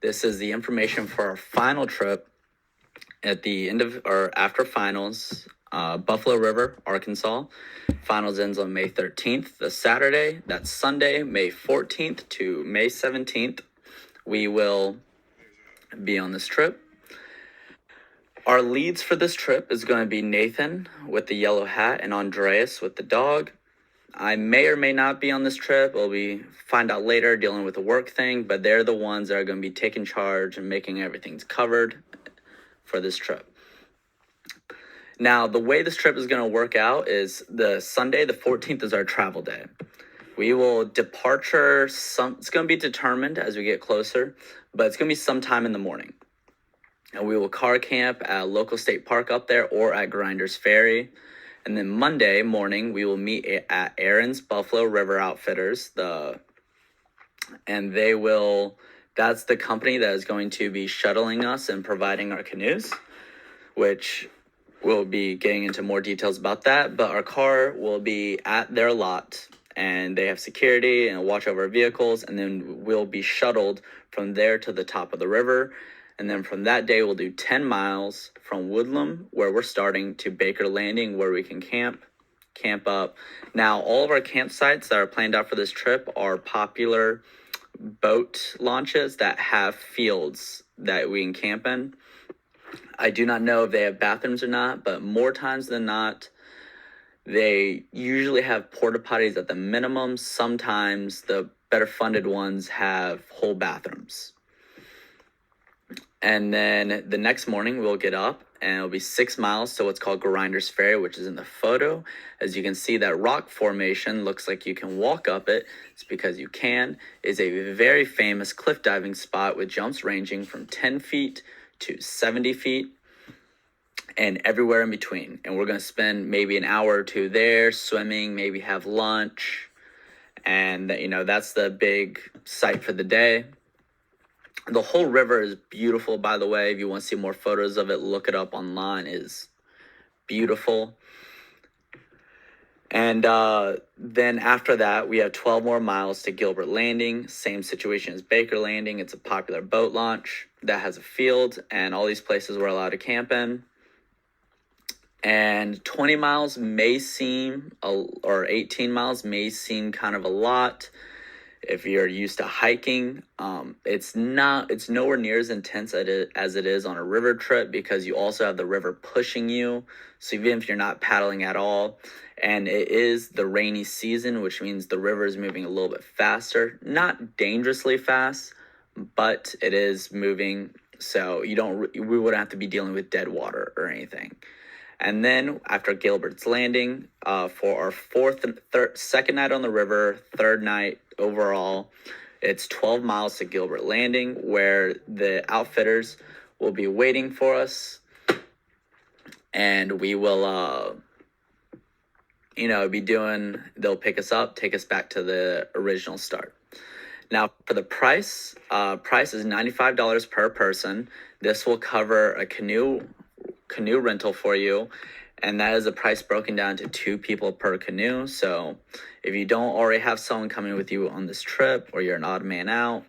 This is the information for our final trip at the end of or after finals. Buffalo River, Arkansas. Finals ends on May 13th, the Saturday. That's Sunday, May 14th to May 17th. We will be on this trip. Our leads for this trip is going to be Nathan with the yellow hat and Andreas with the dog. I may or may not be on this trip. We'll find out later, dealing with the work thing, but they're the ones that are going to be taking charge and making everything's covered for this trip. Now, the way this trip is going to work out is the Sunday, the 14th, is our travel day. We will departure, it's going to be determined as we get closer, but it's going to be sometime in the morning. And we will car camp at a local state park up there or at Grinders Ferry. And then Monday morning, we will meet at Aaron's Buffalo River Outfitters. That's the company that is going to be shuttling us and providing our canoes, which we'll be getting into more details about that. But our car will be at their lot, and they have security and watch over our vehicles. And then we'll be shuttled from there to the top of the river. And then from that day, we'll do 10 miles from Woodland, where we're starting, to Baker Landing, where we can camp up. Now, all of our campsites that are planned out for this trip are popular boat launches that have fields that we can camp in. I do not know if they have bathrooms or not, but more times than not, they usually have porta potties at the minimum. Sometimes the better funded ones have whole bathrooms. And then the next morning we'll get up and it'll be 6 miles to what's called Grinders Ferry, which is in the photo. As you can see, that rock formation looks like you can walk up it. It's because you can. It's a very famous cliff diving spot with jumps ranging from 10 feet to 70 feet and everywhere in between. And we're going to spend maybe an hour or two there swimming, maybe have lunch. And, that's the big sight for the day. The whole river is beautiful, by the way. If you want to see more photos of it, look it up online. It is beautiful. And then after that, we have 12 more miles to Gilbert Landing. Same situation as Baker Landing. It's a popular boat launch that has a field, and all these places we're allowed to camp in. And 20 miles may seem, or 18 miles may seem kind of a lot. If you're used to hiking, it's nowhere near as intense as it is on a river trip, because you also have the river pushing you. So even if you're not paddling at all, and it is the rainy season, which means the river is moving a little bit faster, not dangerously fast, but it is moving. So we wouldn't have to be dealing with dead water or anything. And then after Gilbert's Landing, for our second night on the river, third night overall, it's 12 miles to Gilbert Landing, where the outfitters will be waiting for us. And we will, they'll pick us up, take us back to the original start. Now, for the price is $95 per person. This will cover a canoe rental for you, and that is a price broken down to 2 people per canoe. So if you don't already have someone coming with you on this trip, or you're an odd man out,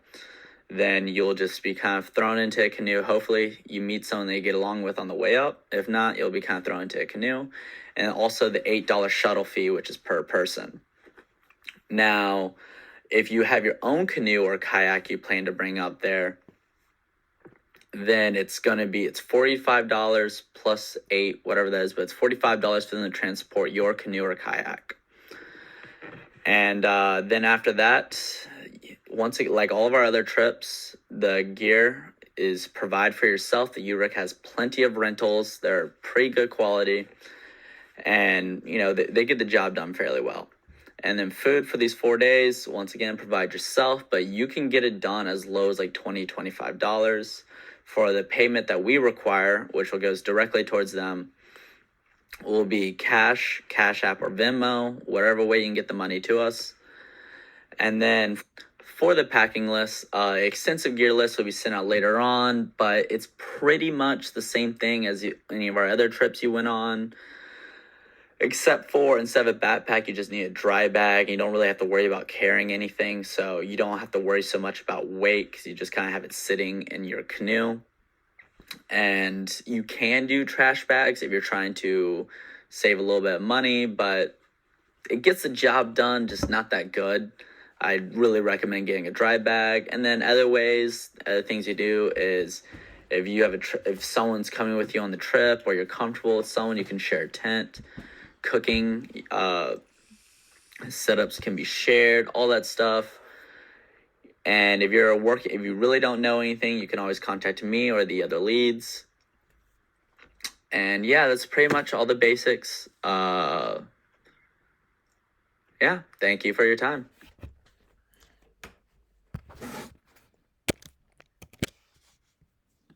then you'll just be kind of thrown into a canoe. Hopefully you meet someone that you get along with on the way up. If not, you'll be kind of thrown into a canoe. And also the $8 shuttle fee, which is per person. Now, if you have your own canoe or kayak you plan to bring up there, then it's $45 plus 8, whatever that is, but it's $45 for them to transport your canoe or kayak. And then after that, like all of our other trips, the gear is provide for yourself. The UREC has plenty of rentals. They're pretty good quality, and they get the job done fairly well. And then food for these 4 days, once again, provide yourself, but you can get it done as low as like $20, $25. For the payment that we require, which goes directly towards them, will be Cash App, or Venmo, whatever way you can get the money to us. And then for the packing list, extensive gear list will be sent out later on, but it's pretty much the same thing as any of our other trips you went on. Except for instead of a backpack, you just need a dry bag. You don't really have to worry about carrying anything, so you don't have to worry so much about weight because you just kind of have it sitting in your canoe. And you can do trash bags if you're trying to save a little bit of money, but it gets the job done, just not that good. I really recommend getting a dry bag. And then other things you do is if you have if someone's coming with you on the trip or you're comfortable with someone, you can share a tent. Cooking setups can be shared, all that stuff. And if you really don't know anything, you can always contact me or the other leads. And yeah, that's pretty much all the basics. Yeah, thank you for your time.